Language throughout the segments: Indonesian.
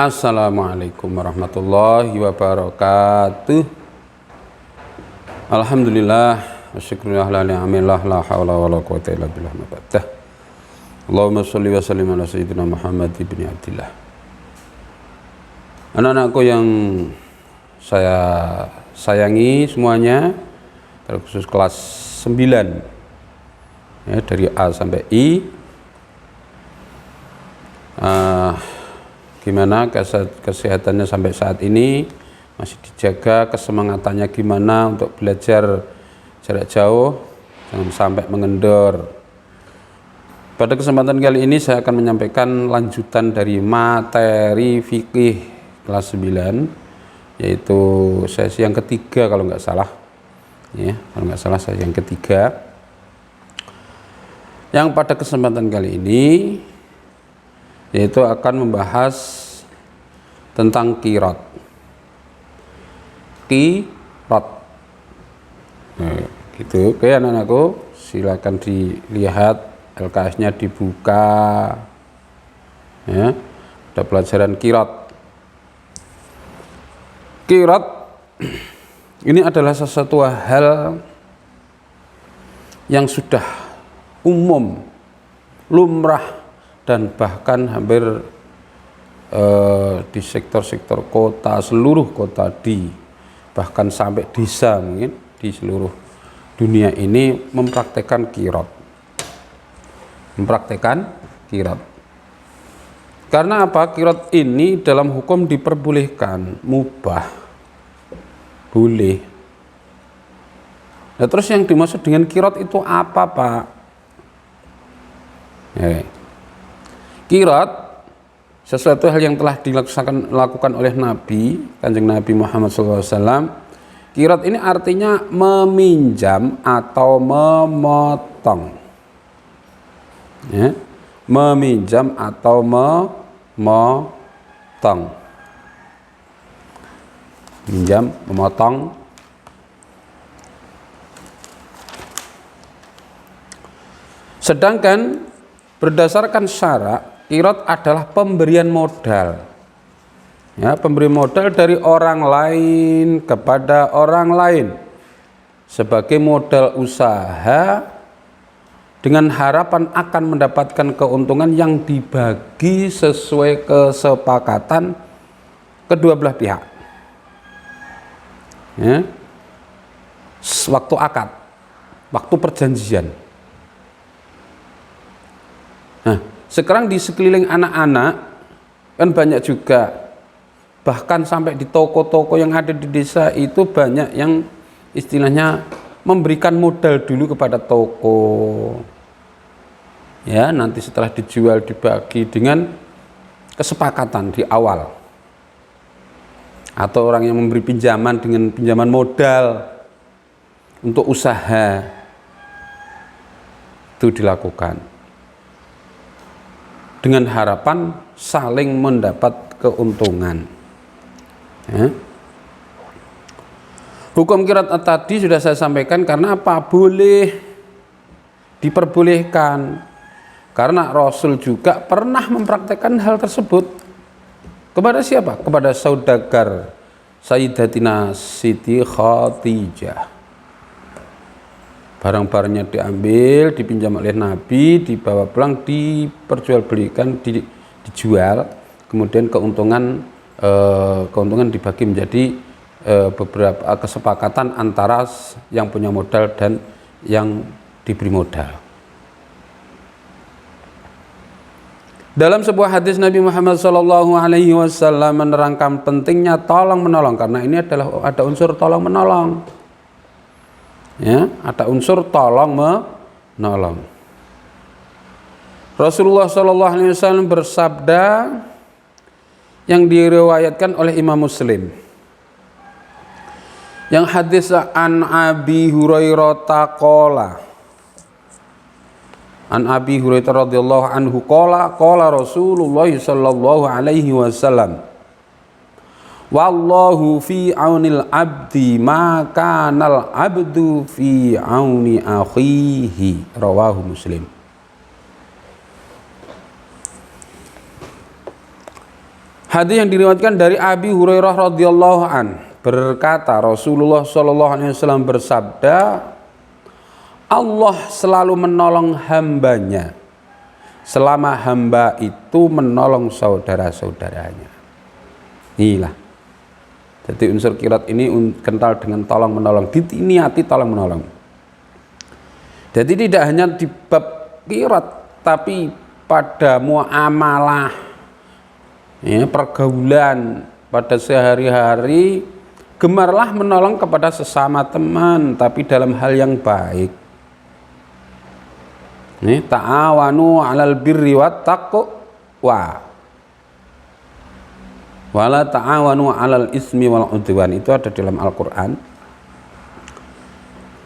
Assalamualaikum warahmatullahi wabarakatuh. Alhamdulillah wasyukrulillah la ni'amillah la hawla wa la quwwata illa billah mabadah. Allahumma sholli wa sallim ala sayyidina Muhammad ibni Abdillah. Anak-anakku yang saya sayangi semuanya, terkhusus kelas 9 ya, dari A sampai I. Gimana kesehatannya sampai saat ini, masih dijaga? Kesemangatannya gimana untuk belajar jarak jauh, jangan sampai mengendor. Pada kesempatan kali ini saya akan menyampaikan lanjutan dari materi fikih kelas 9, yaitu sesi yang ketiga kalau nggak salah ya, kalau nggak salah sesi yang ketiga, yang pada kesempatan kali ini yaitu akan membahas tentang qirat. Nah, gitu. Oke anak-anakku, silakan dilihat LKS-nya dibuka ya. Ada pelajaran qirat. Qirat ini adalah sesuatu hal yang sudah umum, lumrah, dan bahkan hampir di sektor-sektor kota, seluruh kota, bahkan sampai desa mungkin di seluruh dunia ini mempraktekkan qirat. Karena apa? Qirat ini dalam hukum diperbolehkan, mubah, boleh. Nah, terus yang dimaksud dengan qirat itu apa, Pak? Qirat sesuatu hal yang telah dilakukan oleh Nabi, Kanjeng Nabi Muhammad SAW. Qirat ini artinya meminjam atau memotong ya, meminjam atau memotong, minjam, memotong. Sedangkan berdasarkan syarak, qirat adalah pemberian modal ya, pemberi modal dari orang lain kepada orang lain sebagai modal usaha dengan harapan akan mendapatkan keuntungan yang dibagi sesuai kesepakatan kedua belah pihak ya, waktu akad, waktu perjanjian. Nah, sekarang di sekeliling anak-anak kan banyak juga, bahkan sampai di toko-toko yang ada di desa itu banyak yang istilahnya memberikan modal dulu kepada toko ya, nanti setelah dijual dibagi dengan kesepakatan di awal, atau orang yang memberi pinjaman dengan pinjaman modal untuk usaha itu dilakukan dengan harapan saling mendapat keuntungan ya. Hukum qirat tadi sudah saya sampaikan. Karena apa? Boleh, diperbolehkan, karena Rasul juga pernah mempraktekkan hal tersebut. Kepada siapa? Kepada saudagar Sayyidatina Siti Khadijah. Barang-barangnya diambil, dipinjam oleh Nabi, dibawa pulang, diperjualbelikan, dijual, kemudian keuntungan dibagi menjadi beberapa kesepakatan antara yang punya modal dan yang diberi modal. Dalam sebuah hadis Nabi Muhammad SAW menerangkan pentingnya tolong menolong, karena ini adalah ada unsur tolong menolong. Ya, ada unsur tolong menolong. Rasulullah SAW bersabda yang diriwayatkan oleh Imam Muslim, yang hadis an Abi Hurairah qala, an Abi Hurairah radhiyallahu anhu qala Rasulullah sallallahu alaihi wasallam, wallahu fi aunil abdi ma kanal abdu fi auni akhihi, rawahu Muslim. Hadis yang diriwayatkan dari Abi Hurairah radhiyallahu an, berkata Rasulullah sallallahu alaihi wasallam bersabda, Allah selalu menolong hambanya selama hamba itu menolong saudara-saudaranya. Inilah. Jadi unsur qirat ini kental dengan tolong menolong, diniati tolong menolong. Jadi tidak hanya di bab qirat, tapi pada muamalah, ya, pergaulan, pada sehari-hari, gemarlah menolong kepada sesama teman, tapi dalam hal yang baik. Nih, ta'awanu 'alal birri wat taqwa. Wala ta'awanu 'alal ismi wal 'udwan. Itu ada dalam Al-Qur'an.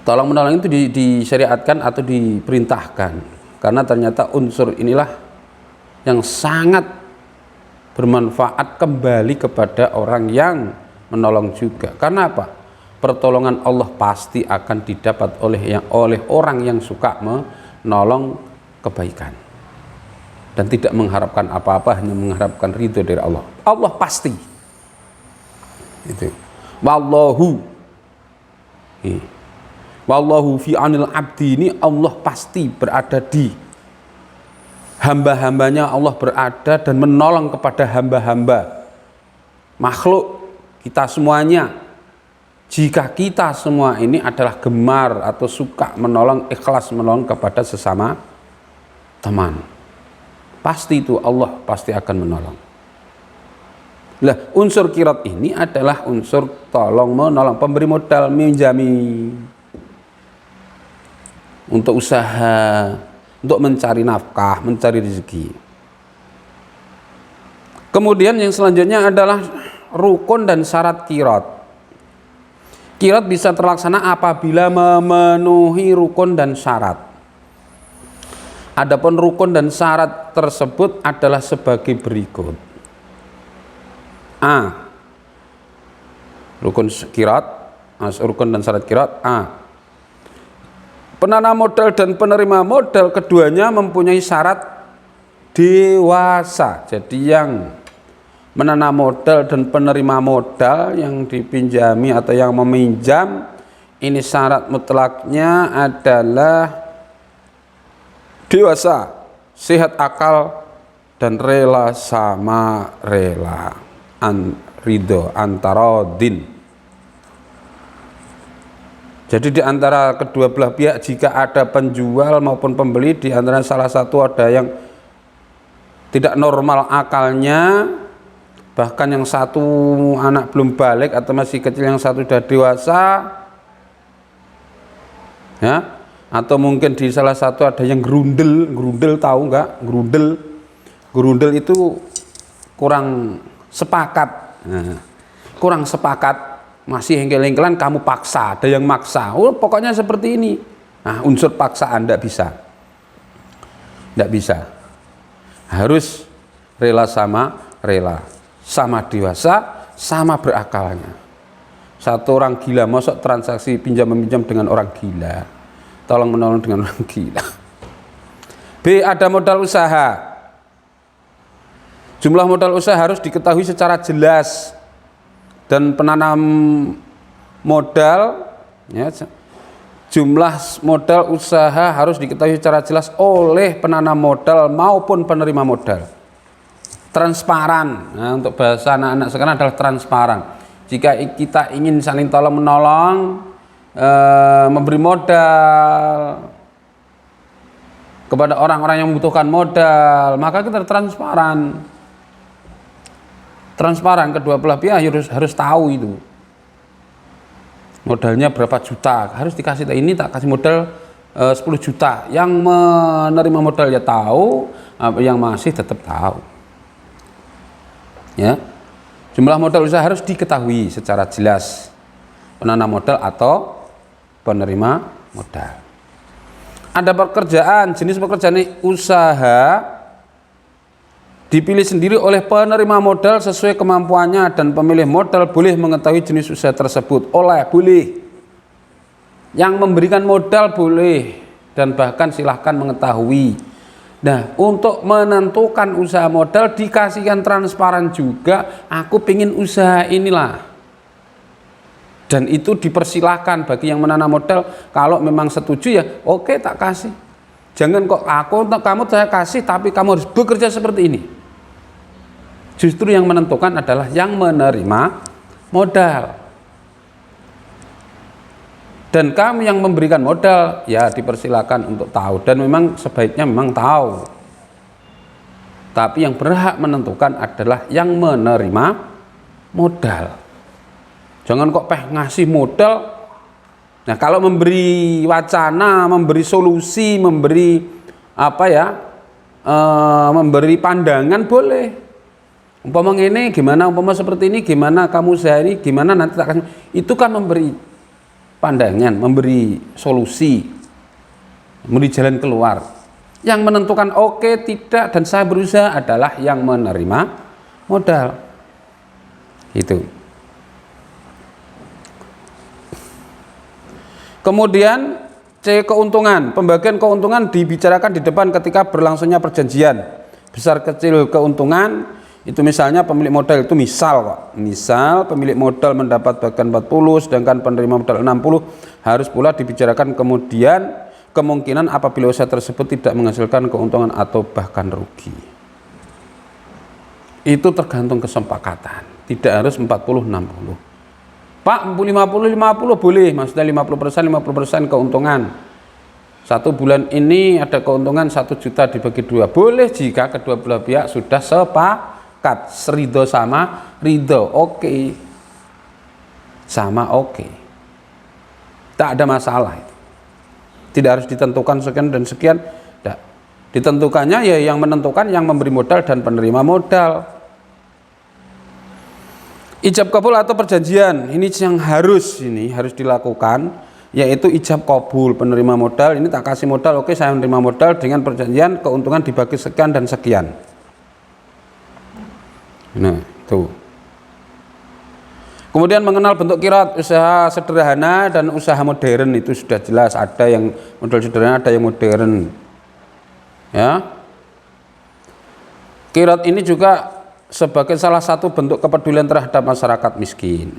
Tolong menolong itu disyariatkan atau diperintahkan, karena ternyata unsur inilah yang sangat bermanfaat kembali kepada orang yang menolong juga. Karena apa? Pertolongan Allah pasti akan didapat oleh orang yang suka menolong kebaikan dan tidak mengharapkan apa-apa, hanya mengharapkan ridho dari Allah. Allah pasti. Itu. Wallahu fi anil abdi, ini Allah pasti berada di hamba-hambanya, Allah berada dan menolong kepada hamba-hamba makhluk kita semuanya. Jika kita semua ini adalah gemar atau suka menolong, ikhlas menolong kepada sesama teman, pasti itu Allah pasti akan menolong. Lah, unsur qirat ini adalah unsur tolong menolong, pemberi modal, minjami untuk usaha, untuk mencari nafkah, mencari rezeki. Kemudian yang selanjutnya adalah rukun dan syarat qirat. Qirat bisa terlaksana apabila memenuhi rukun dan syarat. Adapun rukun dan syarat tersebut adalah sebagai berikut. A. Rukun qirat, rukun dan syarat qirat. A. Penanam modal dan penerima modal keduanya mempunyai syarat dewasa. Jadi yang menanam modal dan penerima modal yang dipinjami atau yang meminjam, ini syarat mutlaknya adalah dewasa, sehat akal, dan rela sama rela, ridho antara din. Jadi di antara kedua belah pihak, jika ada penjual maupun pembeli, di antara salah satu ada yang tidak normal akalnya, bahkan yang satu anak belum balik atau masih kecil, yang satu sudah dewasa, ya, atau mungkin di salah satu ada yang gerundel, tahu nggak? Gerundel itu kurang sepakat, nah, kurang sepakat, masih hengkel-hengkelan, kamu paksa, ada yang maksa, pokoknya seperti ini. Nah, unsur paksaan tidak bisa, harus rela sama rela, sama dewasa, sama berakalnya. Satu orang gila, masuk transaksi pinjam meminjam dengan orang gila, tolong menolong dengan orang gila. B. Ada modal usaha. Jumlah modal usaha harus diketahui secara jelas, dan penanam modal, ya, jumlah modal usaha harus diketahui secara jelas oleh penanam modal maupun penerima modal. Transparan. Nah, untuk bahasa anak-anak sekarang adalah transparan. Jika kita ingin saling tolong menolong, memberi modal kepada orang-orang yang membutuhkan modal, maka kita transparan. Transparan, kedua belah pihak harus tahu itu modalnya berapa juta, harus dikasih. Ini tak kasih modal 10 juta, yang menerima modal ya tahu, yang masih tetap tahu, ya. Jumlah modal usaha harus diketahui secara jelas, penanam modal atau penerima modal. Ada pekerjaan, jenis pekerjaan usaha dipilih sendiri oleh penerima modal sesuai kemampuannya, dan pemilih modal boleh mengetahui jenis usaha tersebut. Boleh. Yang memberikan modal boleh, dan bahkan silahkan mengetahui Nah, untuk menentukan usaha modal dikasihkan transparan juga, aku pingin usaha inilah. Dan itu dipersilahkan bagi yang menanam modal, kalau memang setuju ya oke, tak kasih. Jangan kok kamu saya kasih tapi kamu harus bekerja seperti ini. Justru yang menentukan adalah yang menerima modal. Dan kamu yang memberikan modal ya dipersilakan untuk tahu, dan memang sebaiknya memang tahu. Tapi yang berhak menentukan adalah yang menerima modal. Jangan kok ngasih modal. Nah, kalau memberi wacana, memberi solusi, memberi memberi pandangan boleh. Umpama ini gimana, umpama seperti ini gimana, kamu usaha ini gimana, nanti tak kasih. Itu kan memberi pandangan, memberi solusi, memberi jalan keluar. Yang menentukan oke, tidak, dan saya berusaha adalah yang menerima modal. Itu. Kemudian C, keuntungan. Pembagian keuntungan dibicarakan di depan ketika berlangsungnya perjanjian. Besar kecil keuntungan itu misalnya pemilik modal itu misal pemilik modal mendapat bagian 40 sedangkan penerima modal 60, harus pula dibicarakan kemudian kemungkinan apabila usaha tersebut tidak menghasilkan keuntungan atau bahkan rugi. Itu tergantung kesepakatan, tidak harus 40-60. Pak, 50-50 boleh, maksudnya 50% keuntungan. Satu bulan ini ada keuntungan 1 juta dibagi 2, boleh jika kedua belah pihak sudah sepakat, ridho sama ridho, oke. Sama oke. Tak ada masalah itu. Tidak harus ditentukan sekian dan sekian, tidak. Ditentukannya ya yang menentukan yang memberi modal dan penerima modal. Ijab kabul atau perjanjian, ini yang harus dilakukan, yaitu ijab kabul. Penerima modal ini tak kasih modal, oke saya menerima modal dengan perjanjian keuntungan dibagi sekian dan sekian. Nah, itu. Kemudian mengenal bentuk qiraat, usaha sederhana dan usaha modern, itu sudah jelas, ada yang modal sederhana, ada yang modern. Ya. Qiraat ini juga sebagai salah satu bentuk kepedulian terhadap masyarakat miskin.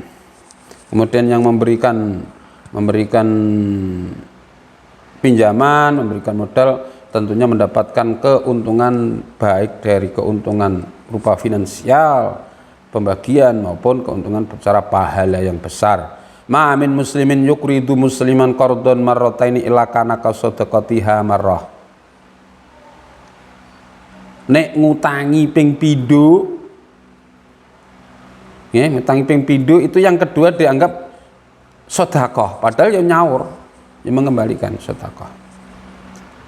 Kemudian yang memberikan pinjaman, memberikan modal tentunya mendapatkan keuntungan baik dari keuntungan berupa finansial, pembagian maupun keuntungan secara pahala yang besar. Ma min muslimin yukridu musliman qardon marrataini illa kana kasadaqatiha marrah. Nek ngutangi ping pindho, ya, ngutangi ping pindho itu yang kedua dianggap sedekah, padahal yang nyaur, yang mengembalikan sedekah.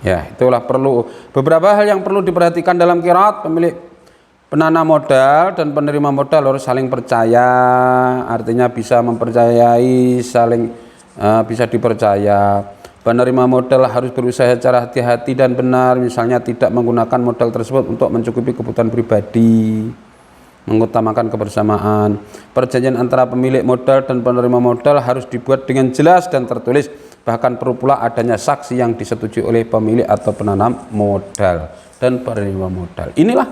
Ya, itulah perlu beberapa hal yang perlu diperhatikan dalam qiraat. Pemilik penanam modal dan penerima modal harus saling percaya, artinya bisa mempercayai, saling bisa dipercaya. Penerima modal harus berusaha secara hati-hati dan benar, misalnya tidak menggunakan modal tersebut untuk mencukupi kebutuhan pribadi, mengutamakan kebersamaan. Perjanjian antara pemilik modal dan penerima modal harus dibuat dengan jelas dan tertulis, bahkan perlu pula adanya saksi yang disetujui oleh pemilik atau penanam modal dan penerima modal. Inilah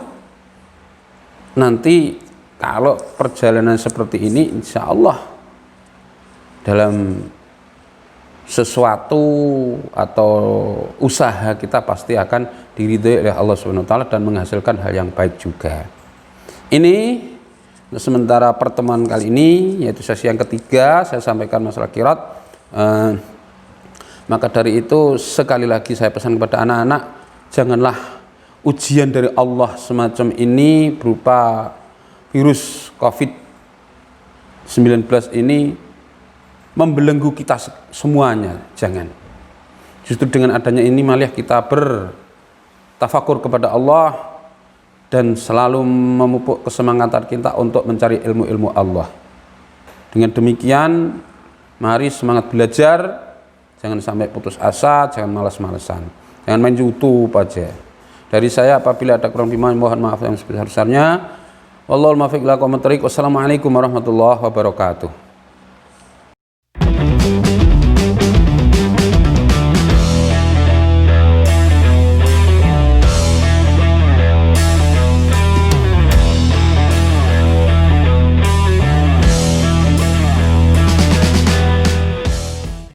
nanti kalau perjalanan seperti ini, insya Allah dalam sesuatu atau usaha kita pasti akan diridhoi oleh Allah SWT dan menghasilkan hal yang baik juga. Ini sementara pertemuan kali ini, yaitu sesi yang ketiga, saya sampaikan masalah qiraat. Maka dari itu sekali lagi saya pesan kepada anak-anak, janganlah ujian dari Allah semacam ini berupa virus COVID-19 ini membelenggu kita semuanya, jangan. Justru dengan adanya ini malah kita bertafakur kepada Allah dan selalu memupuk kesemangatan kita untuk mencari ilmu-ilmu Allah. Dengan demikian, mari semangat belajar, jangan sampai putus asa, jangan malas-malesan, jangan main YouTube aja. Dari saya, apabila ada kurang lebih mohon maaf yang sebesar-besarnya. Wallahul muwaffiq ila aqwamit thoriq. Wassalamualaikum warahmatullahi wabarakatuh.